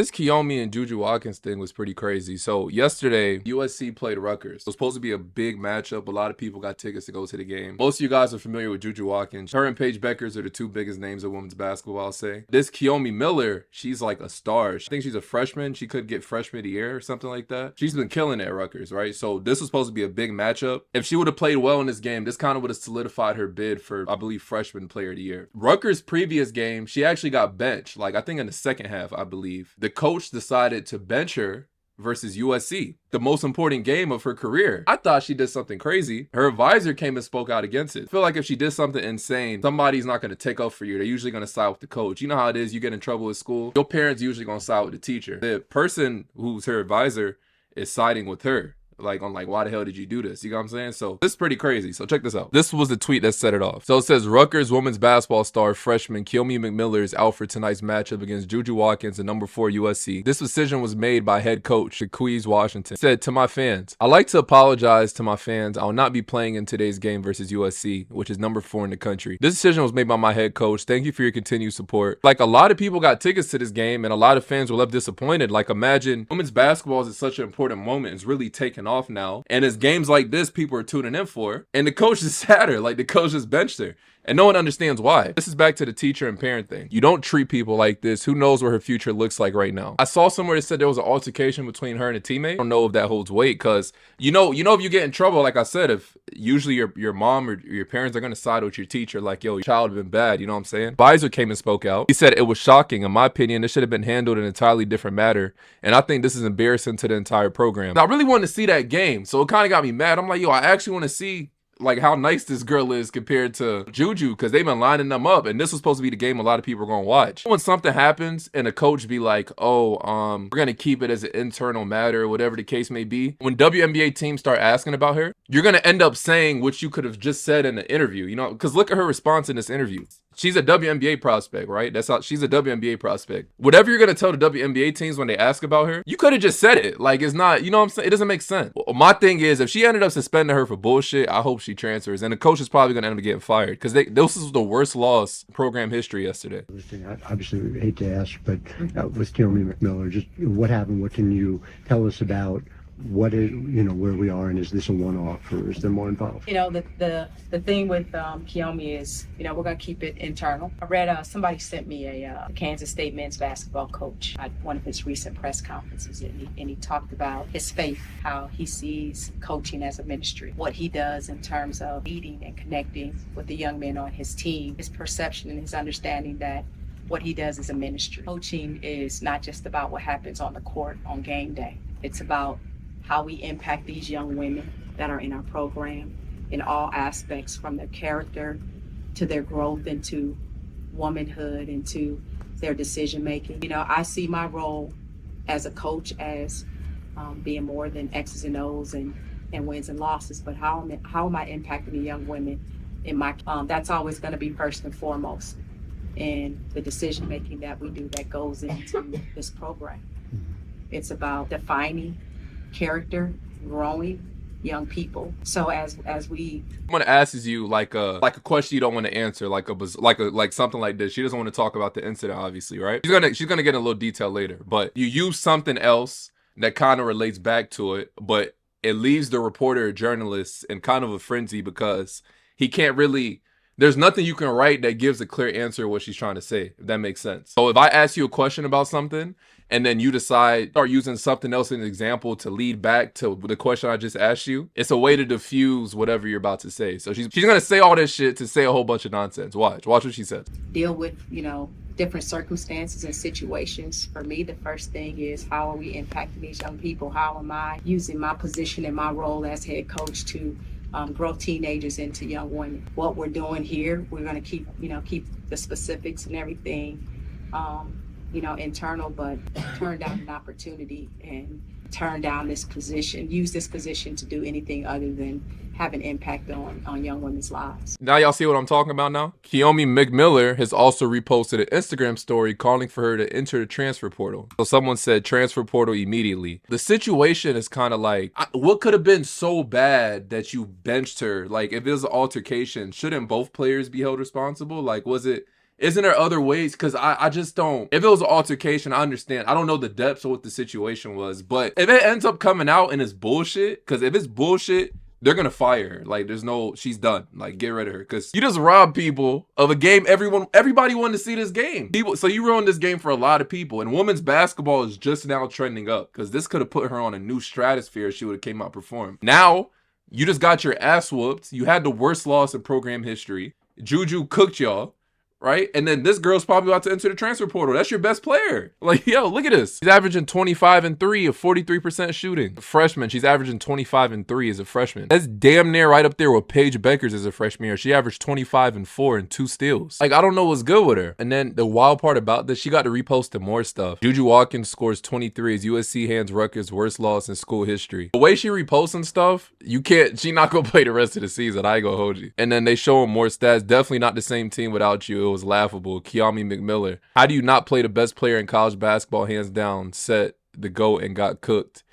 This Kiyomi and Juju Watkins thing was pretty crazy. So yesterday, USC played Rutgers. It was supposed to be a big matchup. A lot of people got tickets to go to the game. Most of you guys are familiar with Juju Watkins. Her and Paige Beckers are the two biggest names of women's basketball, I'll say. This Kiyomi McMiller, she's like a star. I think she's a freshman. She could get freshman of the year or something like that. She's been killing it at Rutgers, right? So this was supposed to be a big matchup. If she would have played well in this game, this kind of would have solidified her bid for, I believe, freshman player of the year. Rutgers' previous game, she actually got benched, like I think in the second half, I believe. The coach decided to bench her versus USC, the most important game of her career. I thought she did something crazy. Her advisor came and spoke out against it. I feel like if she did something insane, somebody's not going to take up for you. They're usually going to side with the coach. You know how it is. You get in trouble at school. Your parents usually going to side with the teacher. The person who's her advisor is siding with her. Like, on like, why the hell did you do this? You know what I'm saying? So this is pretty crazy. So check this out. This was the tweet that set it off. So it says, Rutgers women's basketball star freshman Kiyomi McMiller is out for tonight's matchup against Juju Watkins and number 4 USC. This decision was made by head coach Coquese Washington. Said, to my fans, I'd like to apologize to my fans. I will not be playing in today's game versus USC, which is number 4 in the country. This decision was made by my head coach. Thank you for your continued support. Like, a lot of people got tickets to this game and a lot of fans were left disappointed. Like, imagine women's basketball is such an important moment. It's really taken off now. And it's games like this people are tuning in for. And the coach just sat her. Like, the coach just benched her. And no one understands why. This is back to the teacher and parent thing. You don't treat people like this. Who knows what her future looks like right now? I saw somewhere that said there was an altercation between her and a teammate. I don't know if that holds weight because, you know, if you get in trouble, like I said, if usually your mom or your parents are going to side with your teacher, like, yo, your child has been bad, you know what I'm saying? Advisor came and spoke out. He said it was shocking. In my opinion, this should have been handled in an entirely different matter. And I think this is embarrassing to the entire program. Now, I really wanted to see that game. So it kind of got me mad. I'm like, yo, I actually want to see like how nice this girl is compared to Juju, because they've been lining them up, and this was supposed to be the game a lot of people are gonna watch. When something happens and a coach be like, oh, we're gonna keep it as an internal matter, whatever the case may be, when WNBA teams start asking about her, you're gonna end up saying what you could have just said in the interview, you know, because look at her response in this interview. She's a WNBA prospect, right? That's how she's a WNBA prospect. Whatever you're going to tell the WNBA teams when they ask about her, you could have just said it. Like, it's not, you know what I'm saying? It doesn't make sense. Well, my thing is, if she ended up suspending her for bullshit, I hope she transfers. And the coach is probably going to end up getting fired because this is the worst loss in program history yesterday. I obviously hate to ask, but with Kiyomi McMiller, just what happened? What can you tell us about what is, you know, where we are, and is this a one-off or is there more involved? You know, the thing with Kiyomi is, you know, we're gonna keep it internal. I read somebody sent me a Kansas State men's basketball coach at one of his recent press conferences, and he talked about his faith, how he sees coaching as a ministry, what he does in terms of leading and connecting with the young men on his team, his perception and his understanding that what he does is a ministry. Coaching is not just about what happens on the court on game day. It's about how we impact these young women that are in our program in all aspects, from their character to their growth into womanhood, into their decision making. You know, I see my role as a coach as being more than X's and O's and wins and losses, but how am I impacting the young women in my that's always going to be first and foremost in the decision making that we do that goes into this program. It's about defining character, growing young people. So as we, I'm gonna ask you like a question you don't want to answer, like something like this. She doesn't want to talk about the incident, obviously, right? She's gonna get in a little detail later, but you use something else that kind of relates back to it, but it leaves the reporter or journalist in kind of a frenzy because he can't really. There's nothing you can write that gives a clear answer of what she's trying to say, if that makes sense. So if I ask you a question about something and then you start using something else as an example to lead back to the question I just asked you, it's a way to diffuse whatever you're about to say. So she's going to say all this shit to say a whole bunch of nonsense. Watch what she says. Deal with, you know, different circumstances and situations. For me, the first thing is, how are we impacting these young people? How am I using my position and my role as head coach to grow teenagers into young women? What we're doing here, we're going to keep the specifics and everything, internal, but turn down an opportunity and turn down this position, use this position to do anything other than have an impact on young women's lives. Now y'all see what I'm talking about now? Kiyomi McMiller has also reposted an Instagram story calling for her to enter the transfer portal. So someone said transfer portal immediately. The situation is kind of like, what could have been so bad that you benched her? Like, if it was an altercation, shouldn't both players be held responsible? Like, was it Isn't there other ways? Because I just don't. If it was an altercation, I understand. I don't know the depths of what the situation was. But if it ends up coming out and it's bullshit, because if it's bullshit, they're going to fire her. Like, there's no, she's done. Like, get rid of her. Because you just robbed people of a game. Everybody wanted to see this game. So you ruined this game for a lot of people. And women's basketball is just now trending up. Because this could have put her on a new stratosphere if she would have came out performed. Now, you just got your ass whooped. You had the worst loss in program history. Juju cooked y'all. Right? And then this girl's probably about to enter the transfer portal. That's your best player. Like, yo, look at this. She's averaging 25 and 3, a 43% shooting. A freshman, she's averaging 25 and 3 as a freshman. That's damn near right up there with Paige Beckers as a freshman year. She averaged 25 and 4 and 2 steals. Like, I don't know what's good with her. And then the wild part about this, she got to repost to more stuff. Juju Watkins scores 23 as USC hands Rutgers worst loss in school history. The way she reposting stuff, she not gonna play the rest of the season. I ain't gonna hold you. And then they show him more stats. Definitely not the same team without you. It was laughable. Kiyomi McMiller. How do you not play the best player in college basketball, hands down, set the GOAT and got cooked?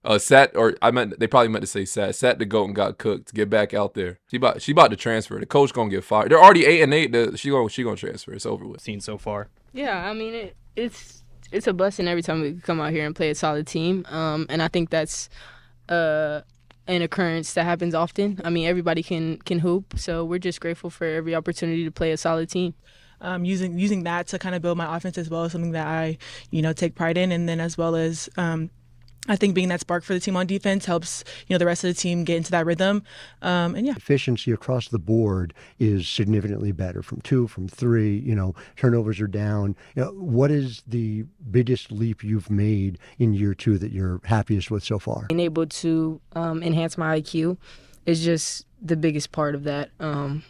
They probably meant to say sat the GOAT and got cooked. Get back out there. She about to transfer. The coach gonna get fired. They're already 8-8. She gonna transfer. It's over with. Seen so far. Yeah, I mean it's a blessing every time we come out here and play a solid team. And I think that's an occurrence that happens often. I mean, everybody can hoop, so we're just grateful for every opportunity to play a solid team. Using that to kind of build my offense as well is something that I, take pride in, and then as well as I think being that spark for the team on defense helps, the rest of the team get into that rhythm. And yeah. Efficiency across the board is significantly better from 2, from 3, turnovers are down. What is the biggest leap you've made in year 2 that you're happiest with so far? Being able to enhance my IQ is just the biggest part of that,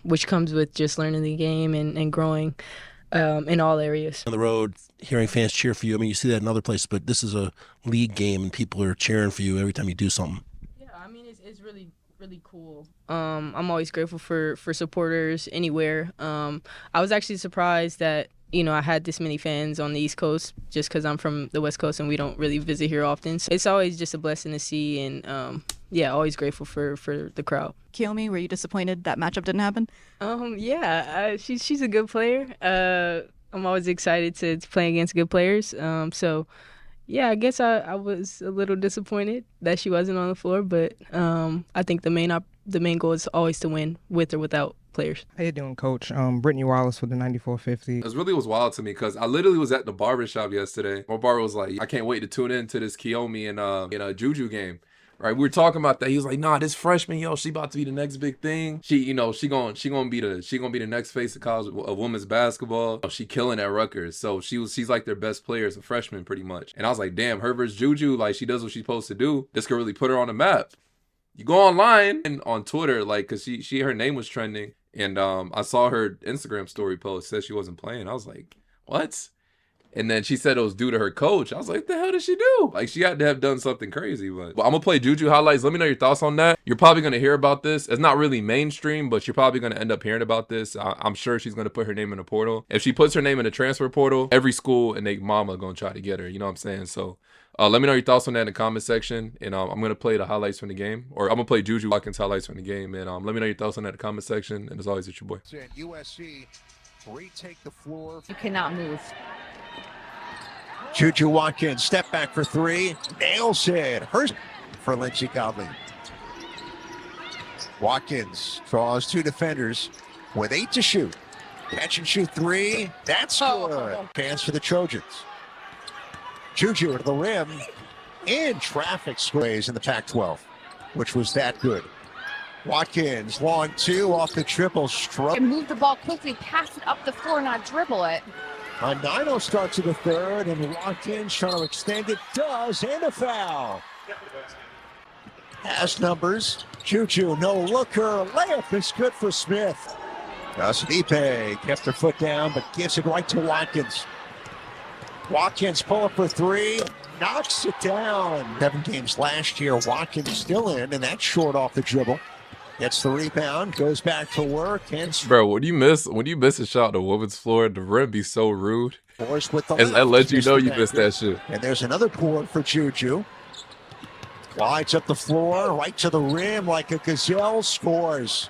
which comes with just learning the game and growing in all areas. On the road, hearing fans cheer for you. I mean, you see that in other places, but this is a league game and people are cheering for you every time you do something. Yeah, I mean, it's really, really cool. I'm always grateful for supporters anywhere. I was actually surprised that, I had this many fans on the East Coast just because I'm from the West Coast and we don't really visit here often. So it's always just a blessing to see, and always grateful for the crowd. Kiyomi, were you disappointed that matchup didn't happen? She's a good player. I'm always excited to play against good players. I guess I was a little disappointed that she wasn't on the floor, but I think the main goal is always to win with or without players. How you doing, Coach? Brittany Wallace with the 9450. It really was wild to me because I literally was at the barbershop yesterday. My barber was like, I can't wait to tune in to this Kiyomi and Juju game. Right, we were talking about that. He was like, "Nah, this freshman, she about to be the next big thing. She gonna be the next face of college of women's basketball. She killing at Rutgers. So she's like their best player as a freshman, pretty much." And I was like, "Damn, her versus Juju, like she does what she's supposed to do. This could really put her on the map." You go online and on Twitter, like, cause her name was trending, and I saw her Instagram story post said she wasn't playing. I was like, "What?" And then she said it was due to her coach. I was like, what the hell did she do? Like, she had to have done something crazy. But I'm going to play Juju highlights. Let me know your thoughts on that. You're probably going to hear about this. It's not really mainstream, but you're probably going to end up hearing about this. I'm sure she's going to put her name in the portal. If she puts her name in the transfer portal, every school and their mama going to try to get her. You know what I'm saying? So let me know your thoughts on that in the comment section. And I'm going to play the highlights from the game. Or I'm going to play Juju Watkins highlights from the game. And let me know your thoughts on that in the comment section. And as always, it's your boy. USC retake the floor. You cannot move. Juju Watkins, step back for 3, nails it. Hurst for Lindsey Godley. Watkins draws 2 defenders with 8 to shoot. Catch and shoot 3, that's good. Chance for the Trojans. Juju to the rim, in traffic squares in the Pac-12, which was that good. Watkins, long 2 off the triple stroke. And move the ball quickly, pass it up the floor, not dribble it. A 9-0 start to the third, and Watkins trying to extend it, does, and a foul. Has numbers. Juju, no looker. Layup is good for Smith. Stipe kept her foot down, but gives it right to Watkins. Watkins pull up for 3, knocks it down. 7 games last year, Watkins still in, and that's short off the dribble. Gets the rebound, goes back to work, and bro, when you miss a shot on women's floor, the rim be so rude. Forced with the I let you know you missed that shit. And there's another board for Juju. Glides up the floor, right to the rim like a gazelle, scores.